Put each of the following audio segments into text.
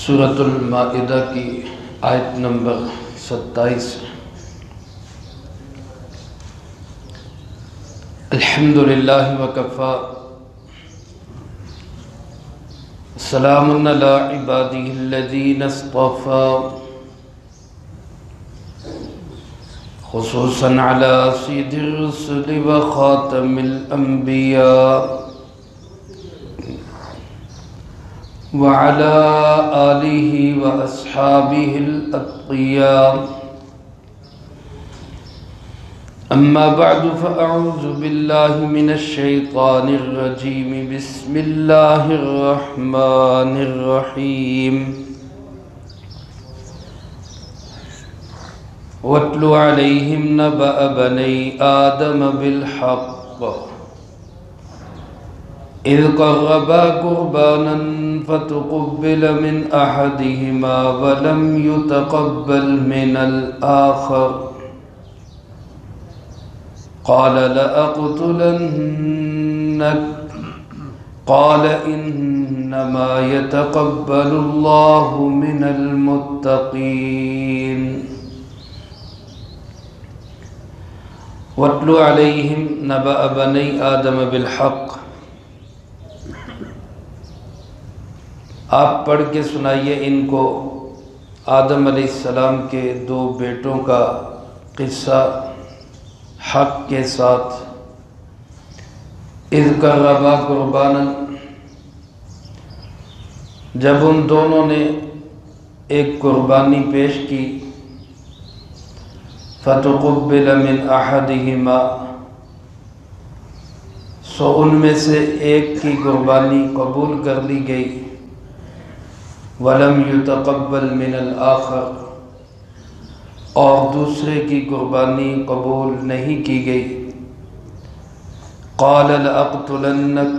سورۃ المائدہ کی آیت نمبر 27۔ الحمدللہ وکفی سلام علی عبادہ الذین اصطفی خصوصا علی سید الرسل وخاتم الانبیاء وعلى آلہ واصحابہ الاتقیاء اما بعد فاعوذ باللہ من الشیطان الرجیم بسم اللہ الرحمن الرحیم واتل علیہم نبأ بنی آدم بالحق اذ قربا قربانا فتقبل من احدهما ولم يتقبل من الآخر قال لأقتلنك قال انما يتقبل الله من المتقين واتل عليهم نبأ بني آدم بالحق۔ آپ پڑھ کے سنائیے ان کو آدم علیہ السلام کے دو بیٹوں کا قصہ حق کے ساتھ۔ اذ قربا قربانا، جب ان دونوں نے ایک قربانی پیش کی، فتقبل من احدہما، سو ان میں سے ایک کی قربانی قبول کر لی گئی، وَلَمْ يُتَقَبَّلْ مِنَ الْآخَرِ، اور دوسرے کی قربانی قبول نہیں کی گئی۔ قَالَ لَأَقْتُلَنَّكَ،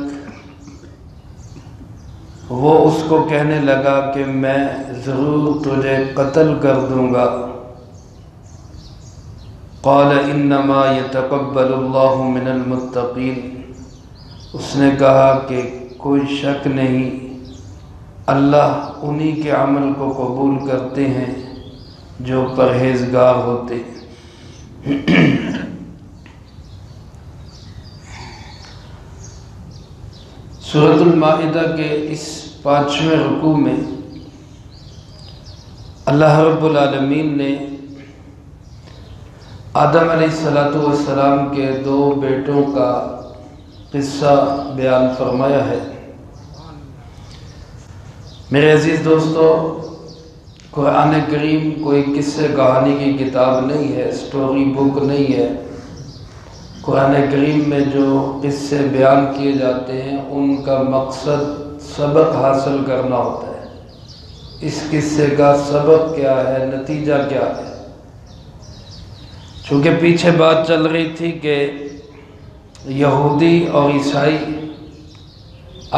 وہ اس کو کہنے لگا کہ میں ضرور تجھے قتل کر دوں گا۔ قَالَ إِنَّمَا يَتَقَبَّلُ اللَّهُ مِنَ الْمُتَّقِينَ، اس نے کہا کہ کوئی شک نہیں، اللہ انہی کے عمل کو قبول کرتے ہیں جو پرہیزگار ہوتے۔ سورۃ المائدہ کے اس 5ویں رکوع میں اللہ رب العالمین نے آدم علیہ السلام کے دو بیٹوں کا قصہ بیان فرمایا ہے۔ میرے عزیز دوستو، قرآن کریم کوئی قصے کہانی کی کتاب نہیں ہے، سٹوری بک نہیں ہے۔ قرآن کریم میں جو قصے بیان کیے جاتے ہیں ان کا مقصد سبق حاصل کرنا ہوتا ہے۔ اس قصے کا سبق کیا ہے، نتیجہ کیا ہے؟ چونکہ پیچھے بات چل رہی تھی کہ یہودی اور عیسائی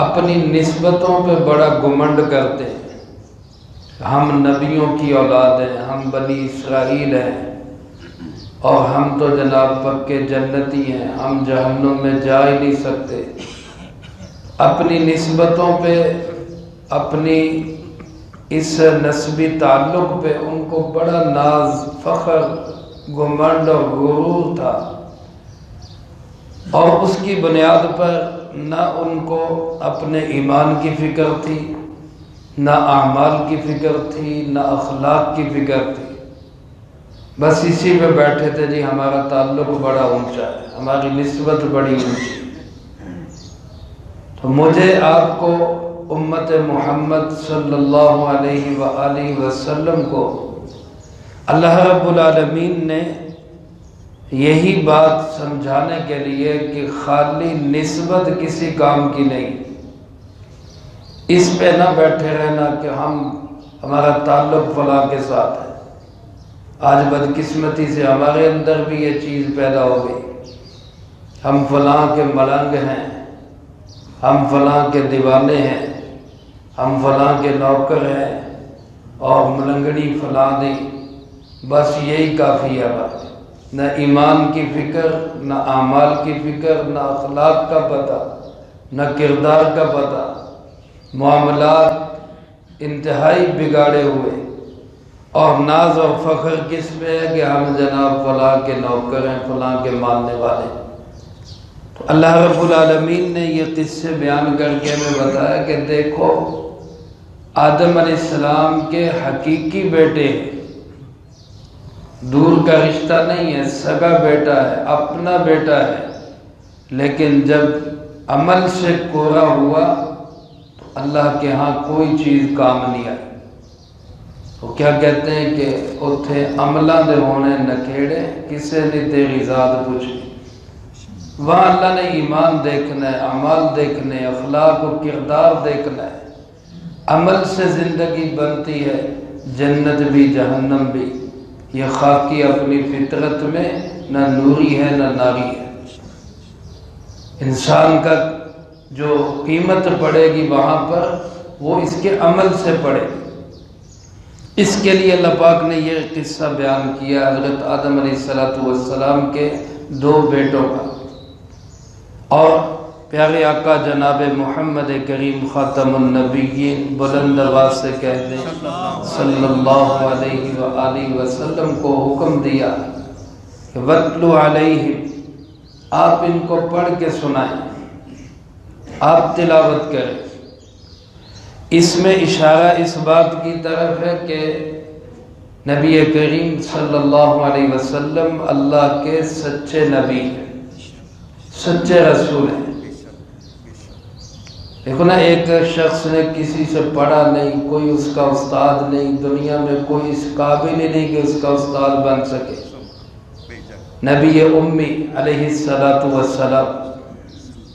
اپنی نسبتوں پہ بڑا گھمنڈ کرتے ہیں، ہم نبیوں کی اولاد ہیں، ہم بنی اسرائیل ہیں، اور ہم تو جناب پکے جنتی ہیں، ہم جہنم میں جا ہی نہیں سکتے۔ اپنی نسبتوں پہ، اپنی اس نسبی تعلق پہ ان کو بڑا ناز، فخر، گھمنڈ اور غرور تھا، اور اس کی بنیاد پر نہ ان کو اپنے ایمان کی فکر تھی، نہ اعمال کی فکر تھی، نہ اخلاق کی فکر تھی۔ بس اسی پہ بیٹھے تھے، جی ہمارا تعلق بڑا اونچا ہے، ہماری نسبت بڑی اونچی۔ تو مجھے آپ کو، امت محمد صلی اللہ علیہ وآلہ وسلم کو اللہ رب العالمین نے یہی بات سمجھانے کے لیے کہ خالی نسبت کسی کام کی نہیں، اس پہ نہ بیٹھے رہنا کہ ہمارا تعلق فلاں کے ساتھ ہے۔ آج بدقسمتی سے ہمارے اندر بھی یہ چیز پیدا ہو گئی، ہم فلاں کے ملنگ ہیں، ہم فلاں کے دیوانے ہیں، ہم فلاں کے نوکر ہیں، اور ملنگڑی فلاں دی، بس یہی کافی ہے بات۔ نہ ایمان کی فکر، نہ اعمال کی فکر، نہ اخلاق کا پتہ، نہ کردار کا پتہ، معاملات انتہائی بگاڑے ہوئے، اور ناز اور فخر کس پہ ہے کہ ہم جناب فلاں کے نوکر ہیں، فلاں کے ماننے والے۔ تو اللہ رب العالمین نے یہ قصے بیان کر کے ہمیں بتایا کہ دیکھو آدم علیہ السلام کے حقیقی بیٹے ہیں، دور کا رشتہ نہیں ہے، سگا بیٹا ہے، اپنا بیٹا ہے، لیکن جب عمل سے کوڑا ہوا تو اللہ کے ہاں کوئی چیز کام نہیں آئی۔ وہ کیا کہتے ہیں کہ اتھے عملہ دے ہونے نکھیڑے کسے نہیں تیری ذات پوچھی۔ وہاں اللہ نے ایمان دیکھنا ہے، اعمال دیکھنے، اخلاق و کردار دیکھنا ہے۔ عمل سے زندگی بنتی ہے، جنت بھی جہنم بھی۔ یہ خاکی اپنی فطرت میں نہ نوری ہے نہ ناری ہے۔ انسان کا جو قیمت پڑے گی وہاں پر وہ اس کے عمل سے پڑے گی۔ اس کے لیے اللہ پاک نے یہ قصہ بیان کیا حضرت آدم علیہ السلام کے دو بیٹوں کا، اور پیارے آقا جناب محمد کریم خاتم النبیین بلند آواز سے کہہ دیں صلی اللہ علیہ وآلہ وسلم کو حکم دیا کہ وَاتْلُ عَلَيْهِمْ، آپ ان کو پڑھ کے سنائیں، آپ تلاوت کریں۔ اس میں اشارہ اس بات کی طرف ہے کہ نبی کریم صلی اللہ علیہ وسلم اللہ کے سچے نبی ہیں، سچے رسول ہیں۔ دیکھو نا، ایک شخص نے کسی سے پڑھا نہیں، کوئی اس کا استاد نہیں، دنیا میں کوئی اس قابل ہی نہیں کہ اس کا استاد بن سکے۔ نبی امی علیہ السلام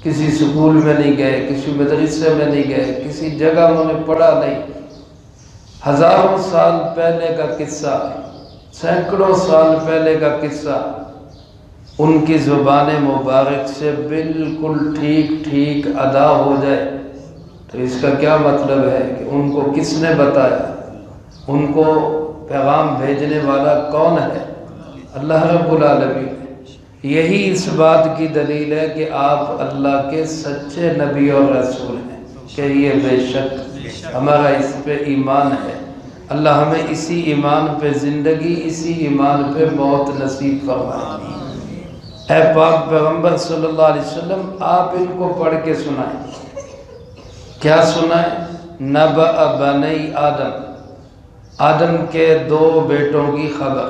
کسی سکول میں نہیں گئے، کسی مدرسے میں نہیں گئے، کسی جگہ انہوں نے پڑھا نہیں۔ ہزاروں سال پہلے کا قصہ، سینکڑوں سال پہلے کا قصہ ان کی زبان مبارک سے بالکل ٹھیک ٹھیک ادا ہو جائے تو اس کا کیا مطلب ہے کہ ان کو کس نے بتایا، ان کو پیغام بھیجنے والا کون ہے؟ اللہ رب العالمین۔ یہی اس بات کی دلیل ہے کہ آپ اللہ کے سچے نبی اور رسول ہیں، کہ یہ بے شک ہمارا اس پہ ایمان ہے۔ اللہ ہمیں اسی ایمان پہ زندگی، اسی ایمان پہ موت نصیب فرمائے۔ اے پاک پیغمبر صلی اللہ علیہ وسلم، آپ ان کو پڑھ کے سنائیں۔ کیا سنائیں؟ نبأ بنی آدم، آدم کے دو بیٹوں کی خبر۔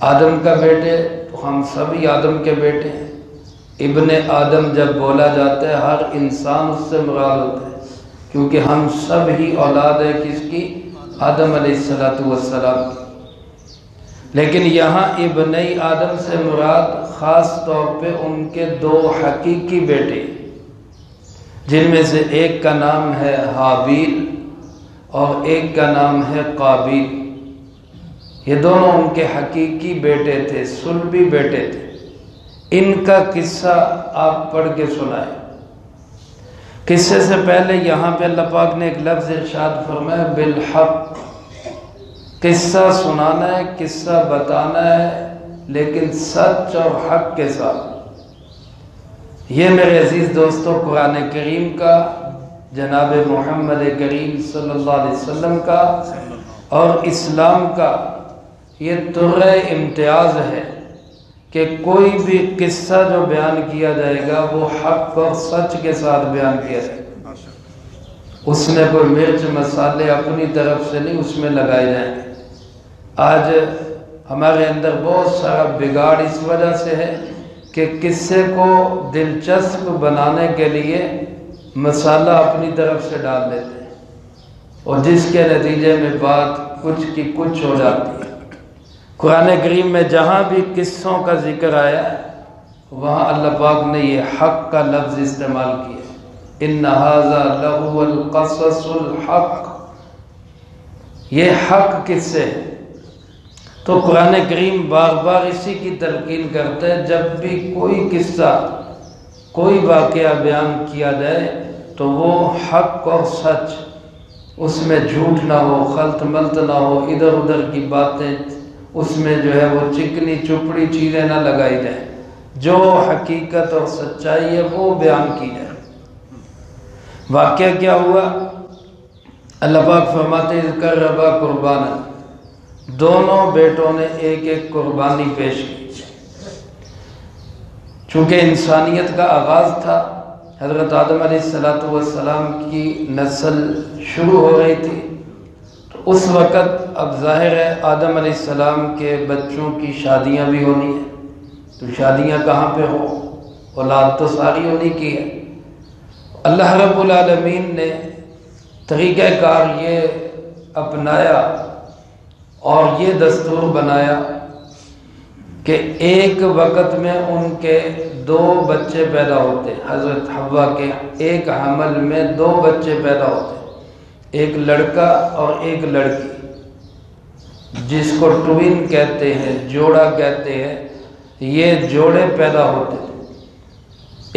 آدم کا بیٹے تو ہم سبھی آدم کے بیٹے ہیں۔ ابن آدم جب بولا جاتا ہے ہر انسان اس سے مراد ہوتا ہے، کیونکہ ہم سب ہی اولاد ہے کس کی؟ آدم علیہ السلام کی۔ لیکن یہاں ابن آدم سے مراد خاص طور پہ ان کے دو حقیقی بیٹے، جن میں سے ایک کا نام ہے حابیل اور ایک کا نام ہے قابیل۔ یہ دونوں ان کے حقیقی بیٹے تھے، صلبی بیٹے تھے۔ ان کا قصہ آپ پڑھ کے سنائیں۔ قصے سے پہلے یہاں پہ اللہ پاک نے ایک لفظ ارشاد فرمایا بالحق۔ قصہ سنانا ہے، قصہ بتانا ہے، لیکن سچ اور حق کے ساتھ۔ یہ میرے عزیز دوستو قرآن کریم کا، جناب محمد کریم صلی اللہ علیہ وسلم کا اور اسلام کا یہ طرح امتیاز ہے کہ کوئی بھی قصہ جو بیان کیا جائے گا وہ حق اور سچ کے ساتھ بیان کیا جائے گا۔ اس میں کوئی مرچ مسالے اپنی طرف سے نہیں اس میں لگائے جائیں گے۔ آج ہمارے اندر بہت سارا بگاڑ اس وجہ سے ہے کہ قصے کو دلچسپ بنانے کے لیے مسالہ اپنی طرف سے ڈال دیتے ہیں، اور جس کے نتیجے میں بات کچھ کی کچھ ہو جاتی ہے۔ قرآن کریم میں جہاں بھی قصوں کا ذکر آیا ہے وہاں اللہ پاک نے یہ حق کا لفظ استعمال کیا۔ ان ھذا لہو القصص الحق، یہ حق قصے ہیں۔ تو قرآن کریم بار بار اسی کی تلقین کرتا ہے، جب بھی کوئی قصہ، کوئی واقعہ بیان کیا جائے تو وہ حق اور سچ، اس میں جھوٹ نہ ہو، خلط ملط نہ ہو، ادھر ادھر کی باتیں اس میں جو ہے وہ چکنی چپڑی چیزیں نہ لگائی جائیں، جو حقیقت اور سچائی ہے وہ بیان کی جائے۔ واقعہ کیا ہوا؟ اللہ پاک فرماتے ہیں قربا قربانا، دونوں بیٹوں نے ایک ایک قربانی پیش کی۔ چونکہ انسانیت کا آغاز تھا، حضرت آدم علیہ السلام کی نسل شروع ہو رہی تھی، تو اس وقت اب ظاہر ہے آدم علیہ السلام کے بچوں کی شادیاں بھی ہونی ہیں، تو شادیاں کہاں پہ ہوں، اولاد تو ساری ہونی کی ہے۔ اللہ رب العالمین نے طریقہ کار یہ اپنایا اور یہ دستور بنایا کہ ایک وقت میں ان کے 2 بچے پیدا ہوتے۔ حضرت حوا کے ایک حمل میں 2 بچے پیدا ہوتے، ایک لڑکا اور ایک لڑکی، جس کو ٹوین کہتے ہیں، جوڑا کہتے ہیں۔ یہ جوڑے پیدا ہوتے تھے،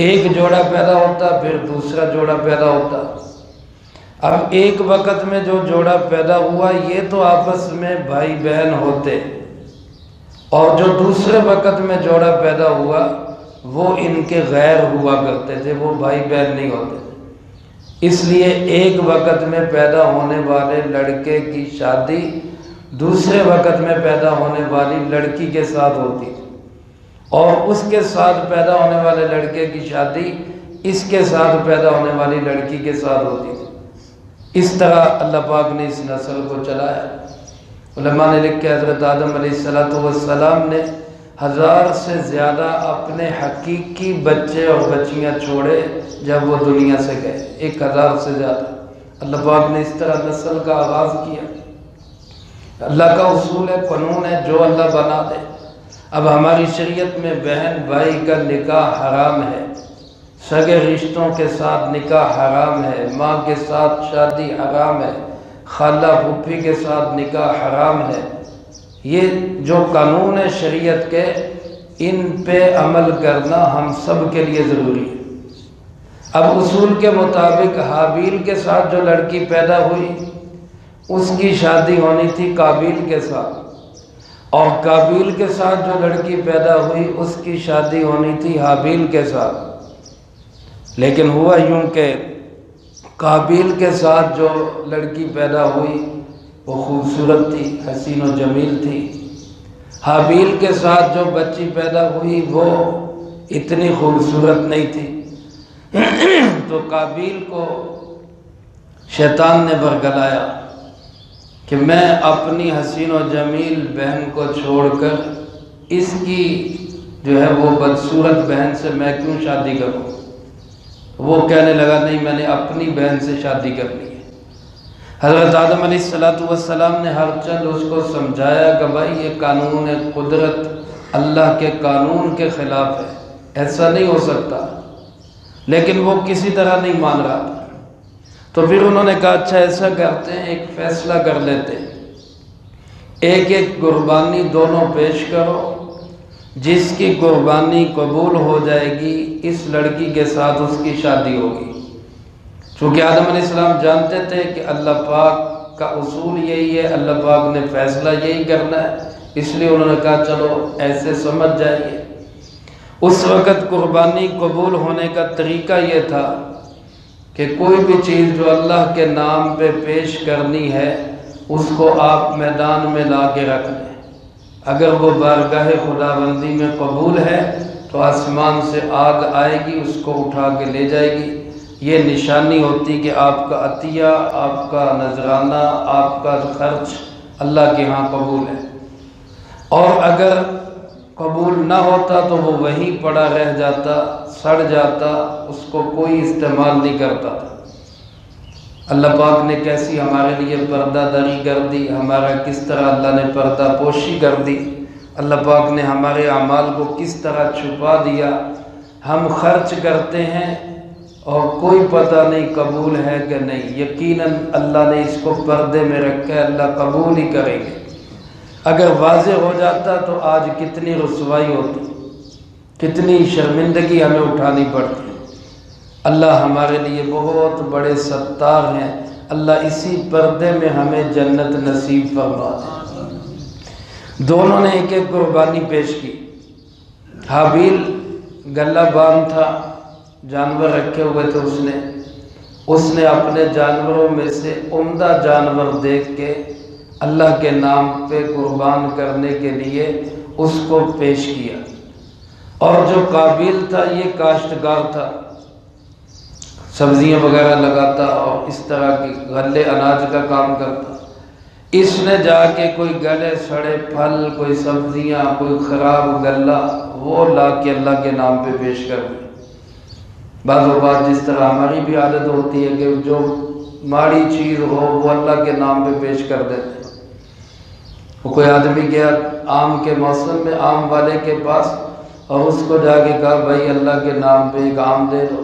ایک جوڑا پیدا ہوتا پھر دوسرا جوڑا پیدا ہوتا۔ اب ایک وقت میں جو جوڑا پیدا ہوا یہ تو آپس میں بھائی بہن ہوتے، اور جو دوسرے وقت میں جوڑا پیدا ہوا وہ ان کے غیر ہوا کرتے تھے، وہ بھائی بہن نہیں ہوتے تھے۔ اس لیے ایک وقت میں پیدا ہونے والے لڑکے کی شادی دوسرے وقت میں پیدا ہونے والی لڑکی کے ساتھ ہوتی تھی، اور اس کے ساتھ پیدا ہونے والے لڑکے کی شادی اس کے ساتھ پیدا ہونے والی لڑکی کے ساتھ ہوتی تھی۔ اس طرح اللہ پاک نے اس نسل کو چلایا۔ علماء نے لکھا کہ حضرت آدم علیہ السلام نے 1000 سے زیادہ اپنے حقیقی بچے اور بچیاں چھوڑے جب وہ دنیا سے گئے، 1000 سے زیادہ۔ اللہ پاک نے اس طرح نسل کا آغاز کیا۔ اللہ کا اصول ہے، قانون ہے، جو اللہ بنا دے۔ اب ہماری شریعت میں بہن بھائی کا نکاح حرام ہے، سگے رشتوں کے ساتھ نکاح حرام ہے، ماں کے ساتھ شادی حرام ہے، خالہ پھوپھی کے ساتھ نکاح حرام ہے۔ یہ جو قانون ہے شریعت کے، ان پہ عمل کرنا ہم سب کے لیے ضروری ہے۔ اب اصول کے مطابق حابیل کے ساتھ جو لڑکی پیدا ہوئی اس کی شادی ہونی تھی قابیل کے ساتھ، اور قابیل کے ساتھ جو لڑکی پیدا ہوئی اس کی شادی ہونی تھی حابیل کے ساتھ۔ لیکن ہوا یوں کہ قابیل کے ساتھ جو لڑکی پیدا ہوئی وہ خوبصورت تھی، حسین و جمیل تھی۔ حابیل کے ساتھ جو بچی پیدا ہوئی وہ اتنی خوبصورت نہیں تھی، تو قابیل کو شیطان نے برگلایا کہ میں اپنی حسین و جمیل بہن کو چھوڑ کر اس کی جو ہے وہ بدصورت بہن سے میں کیوں شادی کروں۔ وہ کہنے لگا نہیں، میں نے اپنی بہن سے شادی کرنی ہے۔ حضرت آدم علیہ السلام نے ہر چند اس کو سمجھایا کہ بھائی یہ قانون قدرت اللہ کے قانون کے خلاف ہے، ایسا نہیں ہو سکتا، لیکن وہ کسی طرح نہیں مان رہا تھا۔ تو پھر انہوں نے کہا اچھا ایسا کرتے ہیں، ایک فیصلہ کر لیتے ہیں، ایک ایک قربانی دونوں پیش کرو، جس کی قربانی قبول ہو جائے گی اس لڑکی کے ساتھ اس کی شادی ہوگی۔ چونکہ آدم علیہ السلام جانتے تھے کہ اللہ پاک کا اصول یہی ہے، اللہ پاک نے فیصلہ یہی کرنا ہے، اس لیے انہوں نے کہا چلو ایسے سمجھ جائیے۔ اس وقت قربانی قبول ہونے کا طریقہ یہ تھا کہ کوئی بھی چیز جو اللہ کے نام پہ پیش کرنی ہے اس کو آپ میدان میں لا کے رکھ لیں، اگر وہ بارگاہ خداوندی میں قبول ہے تو آسمان سے آگ آئے گی، اس کو اٹھا کے لے جائے گی۔ یہ نشانی ہوتی کہ آپ کا عطیہ، آپ کا نذرانہ، آپ کا خرچ اللہ کے ہاں قبول ہے۔ اور اگر قبول نہ ہوتا تو وہ وہیں پڑا رہ جاتا، سڑ جاتا، اس کو کوئی استعمال نہیں کرتا تھا۔ اللہ پاک نے کیسی ہمارے لیے پردہ داری کر دی، ہمارا کس طرح اللہ نے پردہ پوشی کر دی، اللہ پاک نے ہمارے اعمال کو کس طرح چھپا دیا۔ ہم خرچ کرتے ہیں اور کوئی پتہ نہیں قبول ہے کہ نہیں، یقیناً اللہ نے اس کو پردے میں رکھا ہے، اللہ قبول ہی کریں گے۔ اگر واضح ہو جاتا تو آج کتنی رسوائی ہوتی، کتنی شرمندگی ہمیں اٹھانی پڑتی۔ اللہ ہمارے لیے بہت بڑے ستار ہیں، اللہ اسی پردے میں ہمیں جنت نصیب فرما دے۔ دونوں نے ایک ایک قربانی پیش کی۔ حابیل گلہ باندھ تھا، جانور رکھے ہوئے تھے اس نے، اس نے اپنے جانوروں میں سے عمدہ جانور دیکھ کے اللہ کے نام پہ قربان کرنے کے لیے اس کو پیش کیا۔ اور جو قابیل تھا یہ کاشتکار تھا، سبزیاں وغیرہ لگاتا اور اس طرح کی غلے اناج کا کام کرتا۔ اس نے جا کے کوئی گلے سڑے پھل، کوئی سبزیاں، کوئی خراب غلہ وہ لا کے اللہ کے نام پہ پیش کر دی۔ بعض اوقات جس طرح ہماری بھی عادت ہوتی ہے کہ جو ماڑی چیز ہو وہ اللہ کے نام پہ پیش کر دیتے ہیں۔ وہ کوئی آدمی گیا آم کے موسم میں آم والے کے پاس اور اس کو جا کے کہا بھائی اللہ کے نام پہ ایک آم دے دو۔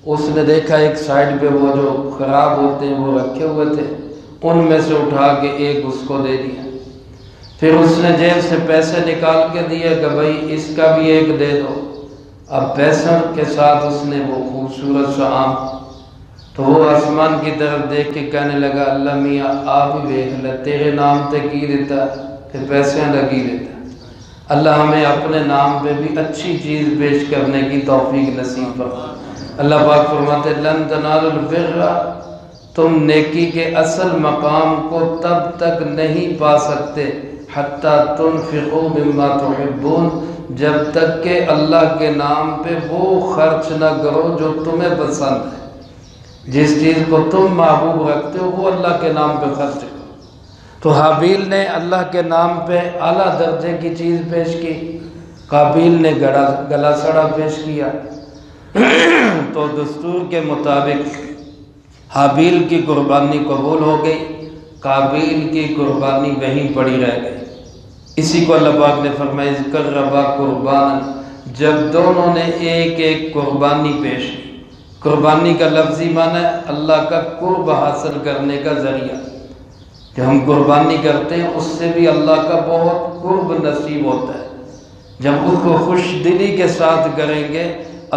اس نے دیکھا ایک سائڈ پہ وہ جو خراب ہوتے ہیں وہ رکھے ہوئے تھے، ان میں سے اٹھا کے ایک اس کو دے دیا۔ پھر اس نے جیب سے پیسے نکال کے دیے کہ بھائی اس کا بھی ایک دے دو۔ اب پیسوں کے ساتھ اس نے وہ خوبصورت سا آم، تو وہ آسمان کی طرف دیکھ کے کہنے لگا اللہ میاں آپ ہی دیکھ لے، تیرے نام تے کی دیتا کہ پیسے لگی دیتا۔ اللہ ہمیں اپنے نام پہ بھی اچھی چیز پیش کرنے کی توفیق نصیب فرمائے۔ اللہ پاک فرماتے لن تنالوا البر، تم نیکی کے اصل مقام کو تب تک نہیں پا سکتے حتیٰ تنفقوا مما تحبون، جب تک کہ اللہ کے نام پہ وہ خرچ نہ کرو جو تمہیں پسند ہے۔ جس چیز کو تم محبوب رکھتے ہو وہ اللہ کے نام پہ خرچ کرو۔ تو حابیل نے اللہ کے نام پہ اعلیٰ درجے کی چیز پیش کی، قابیل نے گلا سڑا پیش کیا۔ تو دستور کے مطابق حابیل کی قربانی قبول ہو گئی، قابیل کی قربانی وہیں پڑی رہ گئی۔ اسی کو اللہ پاک نے فرمایا ذکر ربا قربان، جب دونوں نے ایک ایک قربانی پیش کی۔ قربانی کا لفظی معنی ہے اللہ کا قرب حاصل کرنے کا ذریعہ۔ کہ ہم قربانی کرتے ہیں اس سے بھی اللہ کا بہت قرب نصیب ہوتا ہے۔ جب اس کو خوش دلی کے ساتھ کریں گے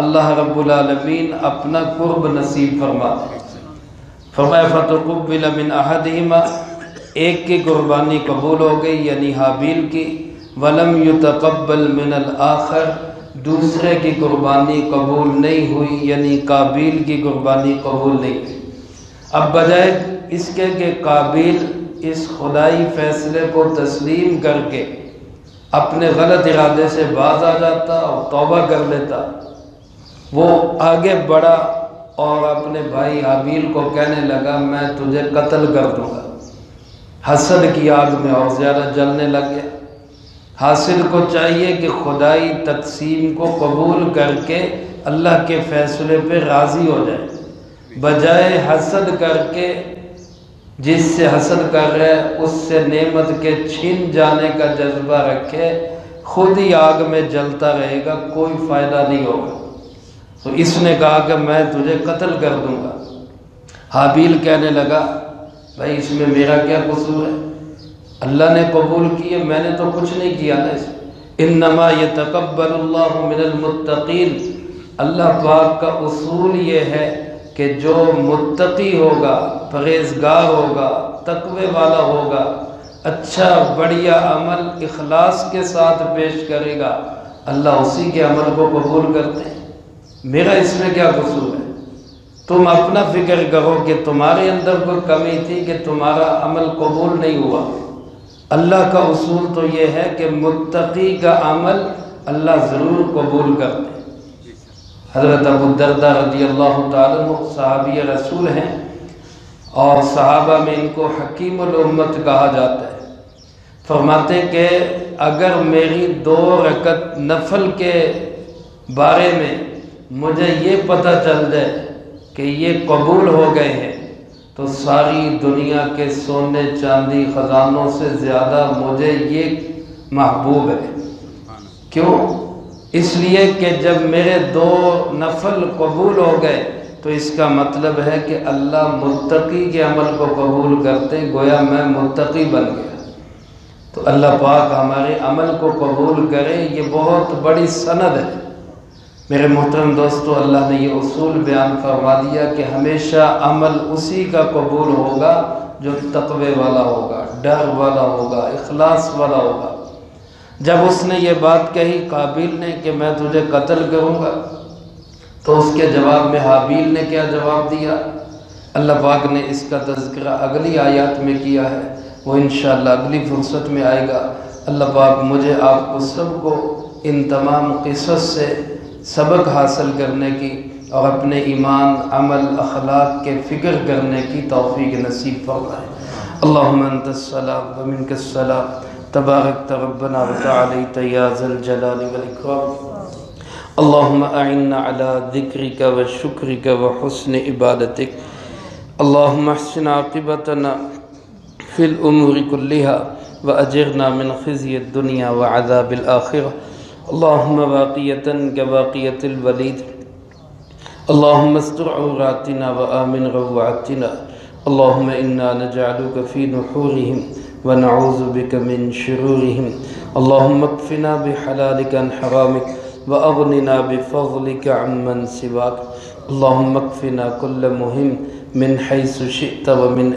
اللہ رب العالمین اپنا قرب نصیب فرماتے ہیں۔ فرمایا فتقبل من احدہما، ایک کی قربانی قبول ہو گئی یعنی حابیل کی، ولم یتقبل من الآخر، دوسرے کی قربانی قبول نہیں ہوئی یعنی قابیل کی قربانی قبول نہیں ہوئی۔ اب بجائے اس کے کہ قابیل اس خدائی فیصلے کو تسلیم کر کے اپنے غلط ارادے سے باز آ جاتا اور توبہ کر لیتا، وہ آگے بڑھا اور اپنے بھائی حابیل کو کہنے لگا میں تجھے قتل کر دوں گا۔ حسد کی آگ میں اور زیادہ جلنے لگ گیا۔ حاصل کو چاہیے کہ خدائی تقسیم کو قبول کر کے اللہ کے فیصلے پہ راضی ہو جائے، بجائے حسد کر کے جس سے حسد کر رہے اس سے نعمت کے چھن جانے کا جذبہ رکھے، خود ہی آگ میں جلتا رہے گا، کوئی فائدہ نہیں ہوگا۔ تو اس نے کہا کہ میں تجھے قتل کر دوں گا۔ حابیل کہنے لگا بھائی اس میں میرا کیا قصور ہے، اللہ نے قبول کیے، میں نے تو کچھ نہیں کیا نا۔ انما یتقبل اللہ من المتقین، اللہ پاک کا اصول یہ ہے کہ جو متقی ہوگا، پرہیزگار ہوگا، تقوی والا ہوگا، اچھا بڑھیا عمل اخلاص کے ساتھ پیش کرے گا، اللہ اسی کے عمل کو قبول کرتے ہیں۔ میرا اس میں کیا قصور ہے؟ تم اپنا فکر کرو کہ تمہارے اندر کوئی کمی تھی کہ تمہارا عمل قبول نہیں ہوا۔ اللہ کا اصول تو یہ ہے کہ متقی کا عمل اللہ ضرور قبول کرتے ہیں۔ حضرت ابو الدرداء رضی اللہ تعالیٰ عنہ صحابی رسول ہیں اور صحابہ میں ان کو حکیم الامت کہا جاتا ہے۔ فرماتے کہ اگر میری 2 رکعت نفل کے بارے میں مجھے یہ پتہ چل جائے کہ یہ قبول ہو گئے ہیں تو ساری دنیا کے سونے چاندی خزانوں سے زیادہ مجھے یہ محبوب ہے۔ کیوں؟ اس لیے کہ جب میرے 2 نفل قبول ہو گئے تو اس کا مطلب ہے کہ اللہ متقی کے عمل کو قبول کرتے، گویا میں متقی بن گیا۔ تو اللہ پاک ہمارے عمل کو قبول کرے، یہ بہت بڑی سند ہے۔ میرے محترم دوستو، اللہ نے یہ اصول بیان فرما دیا کہ ہمیشہ عمل اسی کا قبول ہوگا جو تقوی والا ہوگا، ڈر والا ہوگا، اخلاص والا ہوگا۔ جب اس نے یہ بات کہی قابیل نے کہ میں تجھے قتل کروں گا، تو اس کے جواب میں حابیل نے کیا جواب دیا؟ اللہ پاک نے اس کا تذکرہ اگلی آیات میں کیا ہے، وہ انشاءاللہ اگلی فرصت میں آئے گا۔ اللہ پاک مجھے آپ کو سب کو ان تمام قصص سے سبق حاصل کرنے کی اور اپنے ایمان، عمل، اخلاق کے فکر کرنے کی توفیق نصیب فرمائے۔ اللہم انت السلام ومنک السلام تبارکت ربنا وتعالیت یا ذا الجلال والاکرام۔ اللہم اعنا علی ذکرک وشکرک وحسن عبادتک۔ اللہم احسن عاقبتنا فی الامور کلہا وأجرنا من خزي الدنيا وعذاب الآخرة۔ اللهم باقية كباقية الوليد، اللهم استر عوراتنا وآمن روعاتنا، اللهم إنا نجعلك في نحورهم ونعوذ بك من شرورهم، اللهم اكفنا بحلالك عن حرامك وأغننا بفضلك عمن سواك، اللهم اكفنا كل مهم من حيث شئت ومن